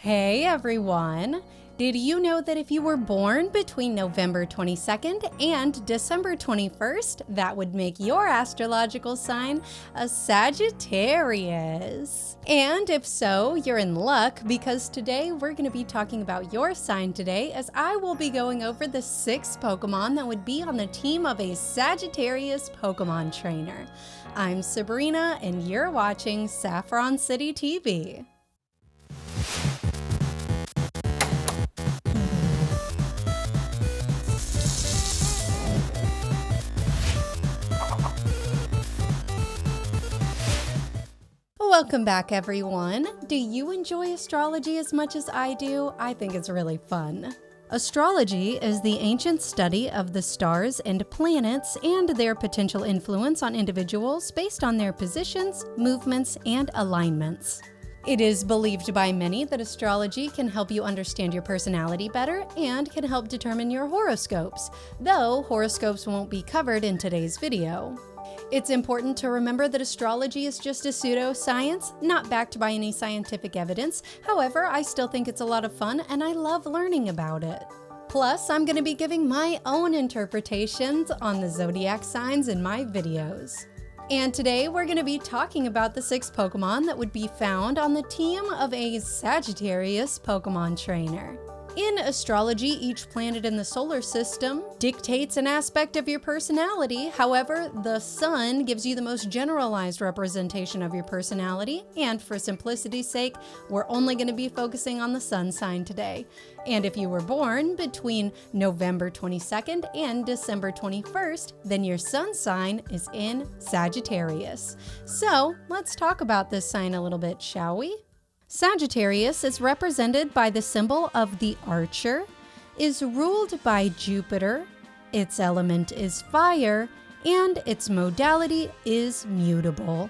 Hey everyone! Did you know that if you were born between November 22nd and December 21st, that would make your astrological sign a Sagittarius? And if so, you're in luck because today we're going to be talking about your sign today, as I will be going over the 6 Pokemon that would be on the team of a Sagittarius Pokemon trainer. I'm Sabrina and you're watching Saffron City TV. Welcome back, everyone. Do you enjoy astrology as much as I do? I think it's really fun. Astrology is the ancient study of the stars and planets and their potential influence on individuals based on their positions, movements, and alignments. It is believed by many that astrology can help you understand your personality better and can help determine your horoscopes, though horoscopes won't be covered in today's video. It's important to remember that astrology is just a pseudoscience, not backed by any scientific evidence. However, I still think it's a lot of fun and I love learning about it. Plus, I'm going to be giving my own interpretations on the zodiac signs in my videos. And today we're going to be talking about the 6 Pokemon that would be found on the team of a Sagittarius Pokemon trainer. In astrology, each planet in the solar system dictates an aspect of your personality. However, the sun gives you the most generalized representation of your personality. And for simplicity's sake, we're only going to be focusing on the sun sign today. And if you were born between November 22nd and December 21st, then your sun sign is in Sagittarius. So let's talk about this sign a little bit, shall we? Sagittarius is represented by the symbol of the archer, is ruled by Jupiter, its element is fire, and its modality is mutable.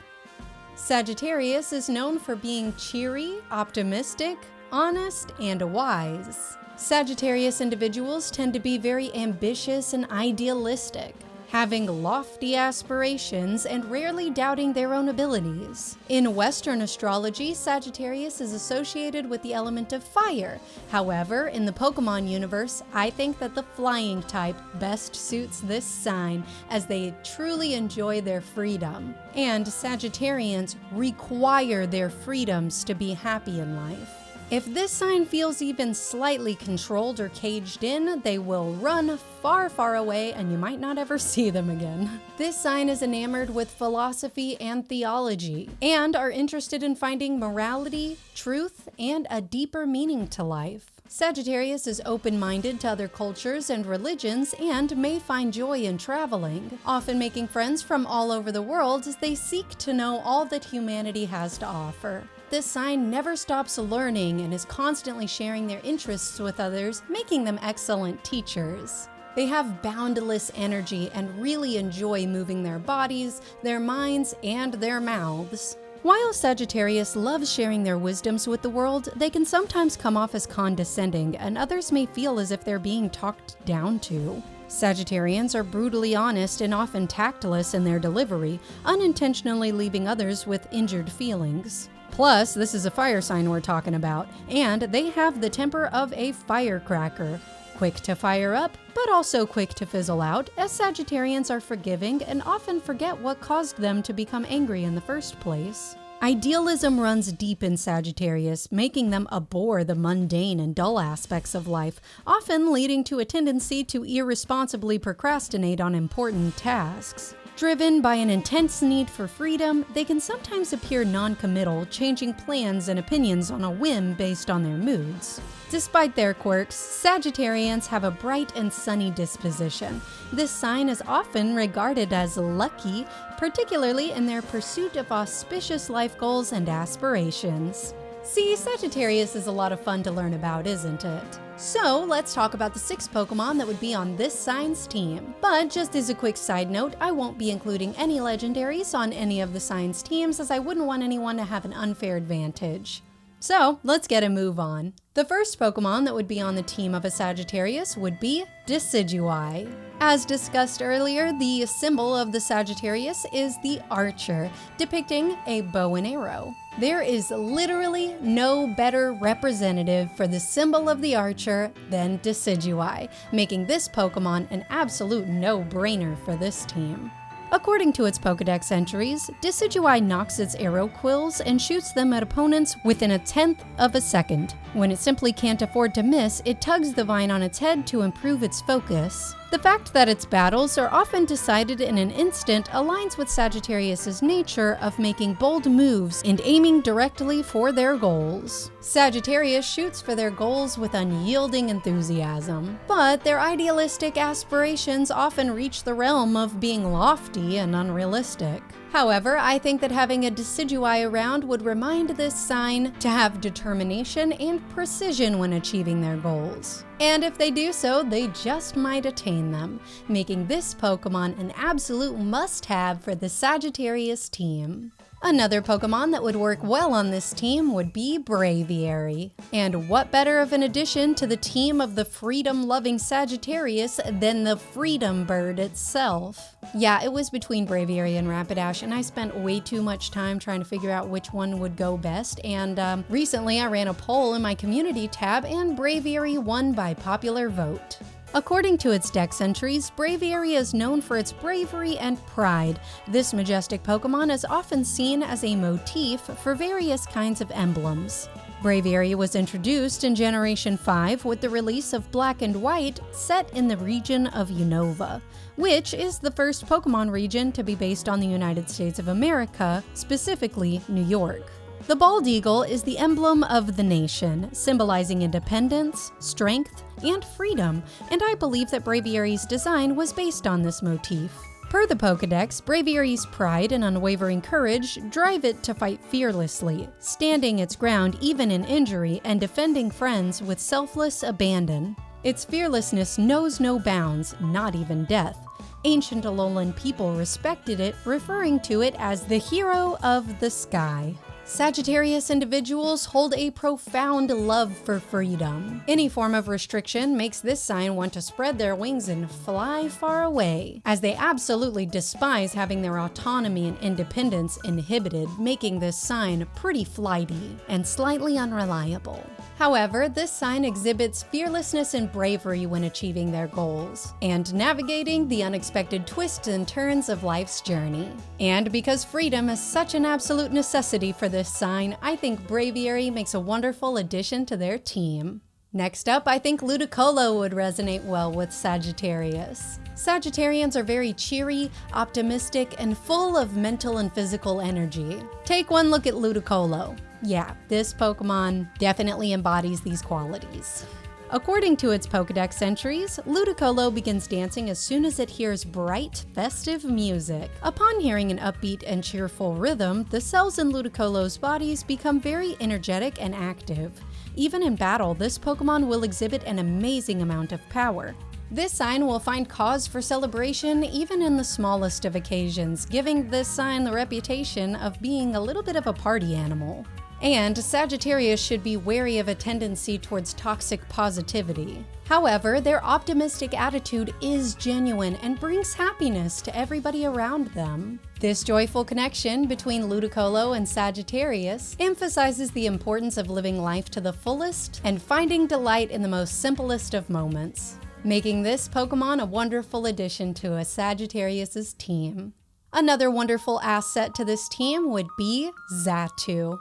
Sagittarius is known for being cheery, optimistic, honest, and wise. Sagittarius individuals tend to be very ambitious and idealistic, having lofty aspirations and rarely doubting their own abilities. In Western astrology, Sagittarius is associated with the element of fire. However, in the Pokemon universe, I think that the flying type best suits this sign, as they truly enjoy their freedom. And Sagittarians require their freedoms to be happy in life. If this sign feels even slightly controlled or caged in, they will run far, far away and you might not ever see them again. This sign is enamored with philosophy and theology and are interested in finding morality, truth, and a deeper meaning to life. Sagittarius is open-minded to other cultures and religions and may find joy in traveling, often making friends from all over the world as they seek to know all that humanity has to offer. This sign never stops learning and is constantly sharing their interests with others, making them excellent teachers. They have boundless energy and really enjoy moving their bodies, their minds, and their mouths. While Sagittarius loves sharing their wisdoms with the world, they can sometimes come off as condescending, and others may feel as if they're being talked down to. Sagittarians are brutally honest and often tactless in their delivery, unintentionally leaving others with injured feelings. Plus, this is a fire sign we're talking about, and they have the temper of a firecracker. Quick to fire up, but also quick to fizzle out, as Sagittarians are forgiving and often forget what caused them to become angry in the first place. Idealism runs deep in Sagittarius, making them abhor the mundane and dull aspects of life, often leading to a tendency to irresponsibly procrastinate on important tasks. Driven by an intense need for freedom, they can sometimes appear non-committal, changing plans and opinions on a whim based on their moods. Despite their quirks, Sagittarians have a bright and sunny disposition. This sign is often regarded as lucky, particularly in their pursuit of auspicious life goals and aspirations. See, Sagittarius is a lot of fun to learn about, isn't it? So let's talk about the 6 Pokemon that would be on this sign's team. But just as a quick side note, I won't be including any legendaries on any of the sign's teams, as I wouldn't want anyone to have an unfair advantage. So let's get a move on. The first Pokemon that would be on the team of a Sagittarius would be Diodueye. As discussed earlier, the symbol of the Sagittarius is the archer, depicting a bow and arrow. There is literally no better representative for the symbol of the archer than Diodueye, making this Pokemon an absolute no-brainer for this team. According to its Pokedex entries, Diodueye knocks its arrow quills and shoots them at opponents within 1/10 of a second. When it simply can't afford to miss, it tugs the vine on its head to improve its focus. The fact that its battles are often decided in an instant aligns with Sagittarius' nature of making bold moves and aiming directly for their goals. Sagittarius shoots for their goals with unyielding enthusiasm, but their idealistic aspirations often reach the realm of being lofty and unrealistic. However, I think that having a Diodueye around would remind this sign to have determination and precision when achieving their goals. And if they do so, they just might attain them, making this Pokemon an absolute must-have for the Sagittarius team. Another Pokemon that would work well on this team would be Bravery. And what better of an addition to the team of the freedom-loving Sagittarius than the Freedom Bird itself? Yeah, it was between Bravery and Rapidash, and I spent way too much time trying to figure out which one would go best, and recently I ran a poll in my community tab, and Bravery won by popular vote. According to its dex entries, Bravery is known for its bravery and pride. This majestic Pokemon is often seen as a motif for various kinds of emblems. Bravery was introduced in Generation 5 with the release of Black and White, set in the region of Unova, which is the first Pokemon region to be based on the United States of America, specifically New York. The bald eagle is the emblem of the nation, symbolizing independence, strength, and freedom, and I believe that Bravery's design was based on this motif. Per the Pokedex, Bravery's pride and unwavering courage drive it to fight fearlessly, standing its ground even in injury and defending friends with selfless abandon. Its fearlessness knows no bounds, not even death. Ancient Alolan people respected it, referring to it as the hero of the sky. Sagittarius individuals hold a profound love for freedom. Any form of restriction makes this sign want to spread their wings and fly far away, as they absolutely despise having their autonomy and independence inhibited, making this sign pretty flighty and slightly unreliable. However, this sign exhibits fearlessness and bravery when achieving their goals, and navigating the unexpected twists and turns of life's journey. And because freedom is such an absolute necessity for this sign, I think Bravery makes a wonderful addition to their team. Next up, I think Ludicolo would resonate well with Sagittarius. Sagittarians are very cheery, optimistic, and full of mental and physical energy. Take one look at Ludicolo. Yeah, this Pokemon definitely embodies these qualities. According to its Pokedex entries, Ludicolo begins dancing as soon as it hears bright, festive music. Upon hearing an upbeat and cheerful rhythm, the cells in Ludicolo's bodies become very energetic and active. Even in battle, this Pokemon will exhibit an amazing amount of power. This sign will find cause for celebration even in the smallest of occasions, giving this sign the reputation of being a little bit of a party animal. And Sagittarius should be wary of a tendency towards toxic positivity. However, their optimistic attitude is genuine and brings happiness to everybody around them. This joyful connection between Ludicolo and Sagittarius emphasizes the importance of living life to the fullest and finding delight in the most simplest of moments, making this Pokemon a wonderful addition to a Sagittarius' team. Another wonderful asset to this team would be Xatu.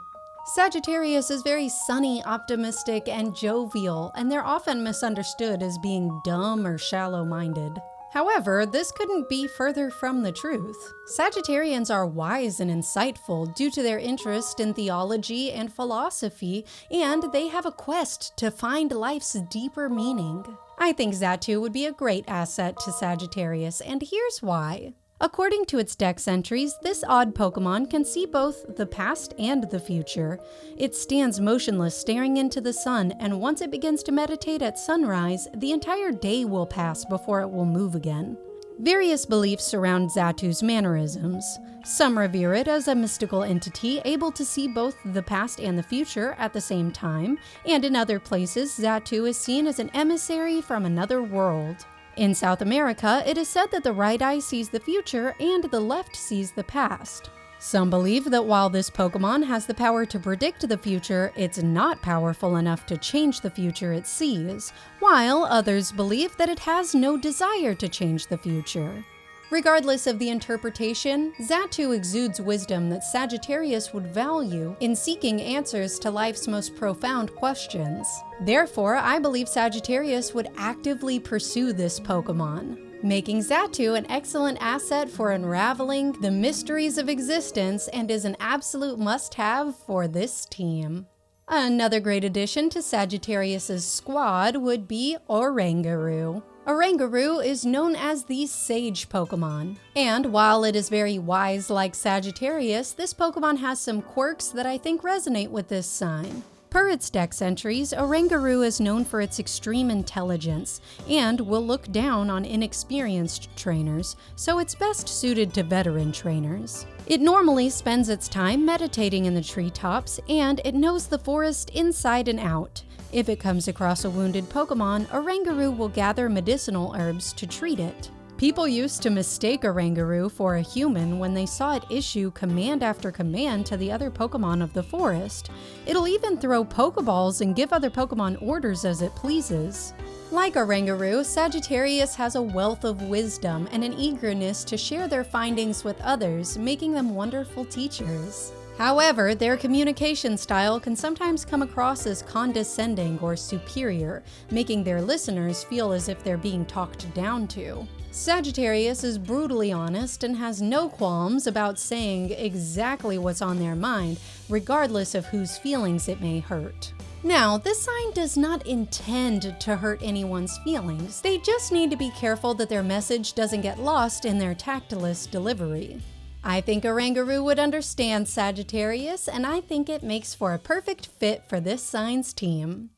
Sagittarius is very sunny, optimistic, and jovial, and they're often misunderstood as being dumb or shallow-minded. However, this couldn't be further from the truth. Sagittarians are wise and insightful due to their interest in theology and philosophy, and they have a quest to find life's deeper meaning. I think Xatu would be a great asset to Sagittarius, and here's why. According to its dex entries, this odd Pokemon can see both the past and the future. It stands motionless, staring into the sun, and once it begins to meditate at sunrise, the entire day will pass before it will move again. Various beliefs surround Xatu's mannerisms. Some revere it as a mystical entity able to see both the past and the future at the same time, and in other places, Xatu is seen as an emissary from another world. In South America, it is said that the right eye sees the future and the left sees the past. Some believe that while this Pokemon has the power to predict the future, it's not powerful enough to change the future it sees, while others believe that it has no desire to change the future. Regardless of the interpretation, Xatu exudes wisdom that Sagittarius would value in seeking answers to life's most profound questions. Therefore, I believe Sagittarius would actively pursue this Pokemon, making Xatu an excellent asset for unraveling the mysteries of existence and is an absolute must-have for this team. Another great addition to Sagittarius's squad would be Orangaroo. Orangaroo is known as the Sage Pokemon, and while it is very wise like Sagittarius, this Pokemon has some quirks that I think resonate with this sign. Per its dex entries, Orangaroo is known for its extreme intelligence and will look down on inexperienced trainers, so it's best suited to veteran trainers. It normally spends its time meditating in the treetops, and it knows the forest inside and out. If it comes across a wounded Pokemon, Orangaroo will gather medicinal herbs to treat it. People used to mistake Orangaroo for a human when they saw it issue command after command to the other Pokemon of the forest. It'll even throw Pokeballs and give other Pokemon orders as it pleases. Like Orangaroo, Sagittarius has a wealth of wisdom and an eagerness to share their findings with others, making them wonderful teachers. However, their communication style can sometimes come across as condescending or superior, making their listeners feel as if they're being talked down to. Sagittarius is brutally honest and has no qualms about saying exactly what's on their mind, regardless of whose feelings it may hurt. Now, this sign does not intend to hurt anyone's feelings. They just need to be careful that their message doesn't get lost in their tactless delivery. I think Orangaroo would understand Sagittarius, and I think it makes for a perfect fit for this sign's team.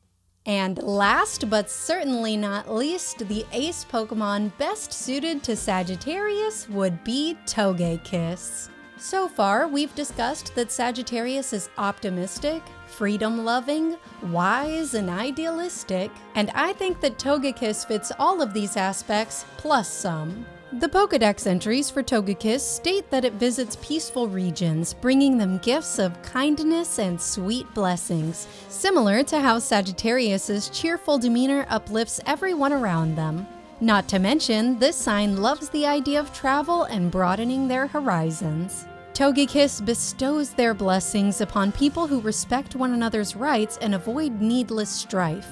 And last but certainly not least, the ace Pokemon best suited to Sagittarius would be Togekiss. So far, we've discussed that Sagittarius is optimistic, freedom-loving, wise, and idealistic, and I think that Togekiss fits all of these aspects plus some. The Pokedex entries for Togekiss state that it visits peaceful regions, bringing them gifts of kindness and sweet blessings, similar to how Sagittarius's cheerful demeanor uplifts everyone around them. Not to mention, this sign loves the idea of travel and broadening their horizons. Togekiss bestows their blessings upon people who respect one another's rights and avoid needless strife.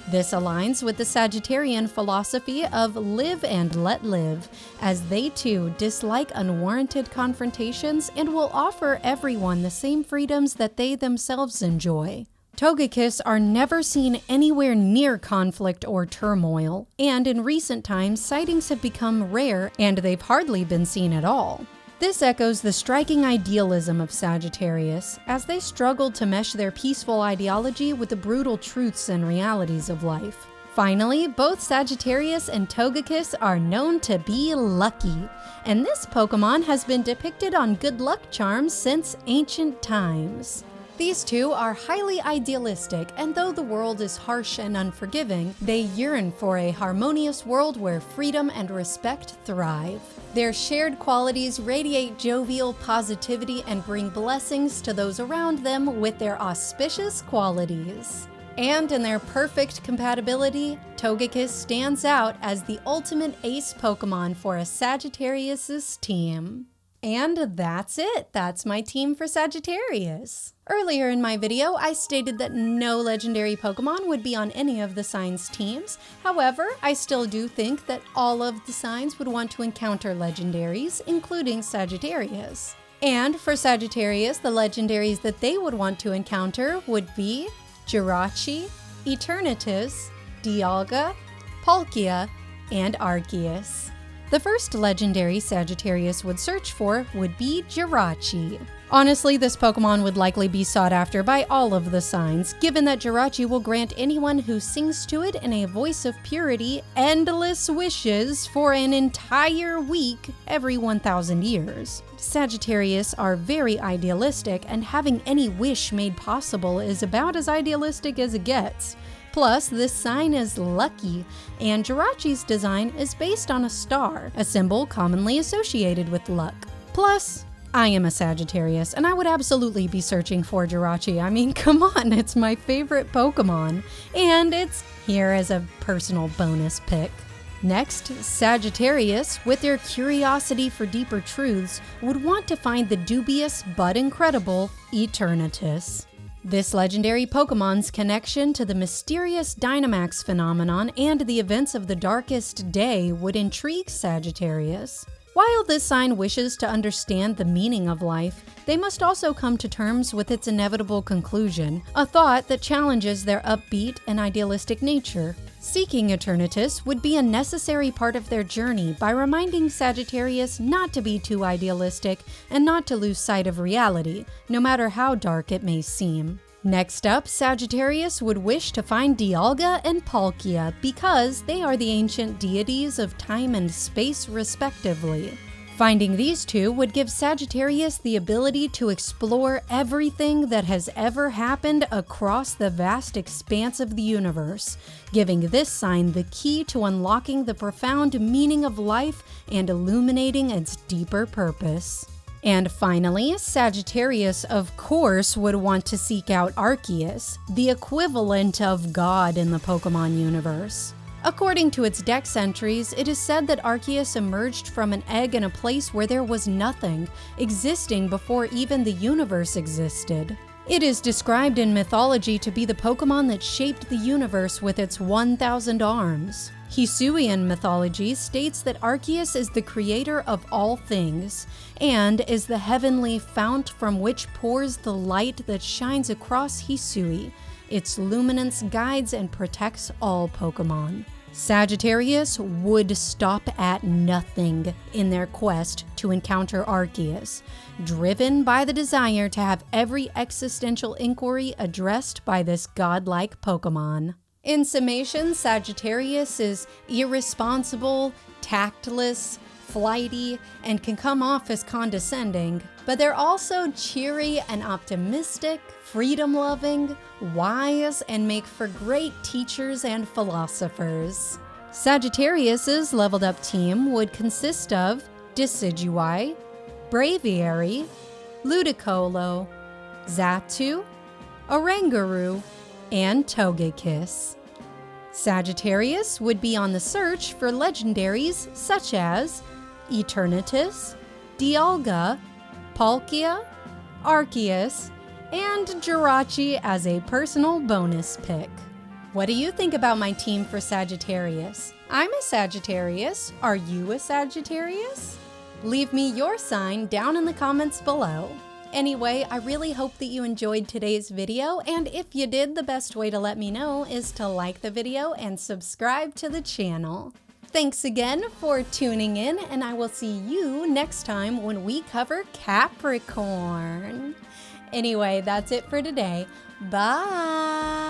This aligns with the Sagittarian philosophy of live and let live, as they too dislike unwarranted confrontations and will offer everyone the same freedoms that they themselves enjoy. Togekiss are never seen anywhere near conflict or turmoil, and in recent times sightings have become rare and they've hardly been seen at all. This echoes the striking idealism of Sagittarius, as they struggled to mesh their peaceful ideology with the brutal truths and realities of life. Finally, both Sagittarius and Togekiss are known to be lucky, and this Pokemon has been depicted on good luck charms since ancient times. These two are highly idealistic, and though the world is harsh and unforgiving, they yearn for a harmonious world where freedom and respect thrive. Their shared qualities radiate jovial positivity and bring blessings to those around them with their auspicious qualities. And in their perfect compatibility, Togekiss stands out as the ultimate ace Pokemon for a Sagittarius' team. And that's it. That's my team for Sagittarius. Earlier in my video, I stated that no legendary Pokemon would be on any of the signs' teams. However, I still do think that all of the signs would want to encounter legendaries, including Sagittarius. And for Sagittarius, the legendaries that they would want to encounter would be Jirachi, Eternatus, Dialga, Palkia, and Arceus. The first legendary Sagittarius would search for would be Jirachi. Honestly, this Pokemon would likely be sought after by all of the signs, given that Jirachi will grant anyone who sings to it in a voice of purity endless wishes for an entire week every 1,000 years. Sagittarius are very idealistic, and having any wish made possible is about as idealistic as it gets. Plus, this sign is lucky, and Jirachi's design is based on a star, a symbol commonly associated with luck. Plus, I am a Sagittarius, and I would absolutely be searching for Jirachi. I mean, come on, it's my favorite Pokemon, and it's here as a personal bonus pick. Next, Sagittarius, with their curiosity for deeper truths, would want to find the dubious but incredible Eternatus. This legendary Pokemon's connection to the mysterious Dynamax phenomenon and the events of the darkest day would intrigue Sagittarius. While this sign wishes to understand the meaning of life, they must also come to terms with its inevitable conclusion, a thought that challenges their upbeat and idealistic nature. Seeking Eternatus would be a necessary part of their journey by reminding Sagittarius not to be too idealistic and not to lose sight of reality, no matter how dark it may seem. Next up, Sagittarius would wish to find Dialga and Palkia because they are the ancient deities of time and space respectively. Finding these two would give Sagittarius the ability to explore everything that has ever happened across the vast expanse of the universe, giving this sign the key to unlocking the profound meaning of life and illuminating its deeper purpose. And finally, Sagittarius, of course, would want to seek out Arceus, the equivalent of God in the Pokemon universe. According to its dex entries, it is said that Arceus emerged from an egg in a place where there was nothing, existing before even the universe existed. It is described in mythology to be the Pokemon that shaped the universe with its 1,000 arms. Hisuian mythology states that Arceus is the creator of all things, and is the heavenly fount from which pours the light that shines across Hisui. Its luminance guides and protects all Pokemon. Sagittarius would stop at nothing in their quest to encounter Arceus, driven by the desire to have every existential inquiry addressed by this godlike Pokemon. In summation, Sagittarius is irresponsible, tactless, flighty, and can come off as condescending, but they're also cheery and optimistic, freedom-loving, wise, and make for great teachers and philosophers. Sagittarius's leveled-up team would consist of Diodueye, Bravery, Ludicolo, Xatu, Orangaroo, and Togekiss. Sagittarius would be on the search for legendaries such as Eternatus, Dialga, Palkia, Arceus, and Jirachi as a personal bonus pick. What do you think about my team for Sagittarius? I'm a Sagittarius. Are you a Sagittarius? Leave me your sign down in the comments below. Anyway, I really hope that you enjoyed today's video, and if you did, the best way to let me know is to like the video and subscribe to the channel. Thanks again for tuning in, and I will see you next time when we cover Capricorn. Anyway, that's it for today. Bye!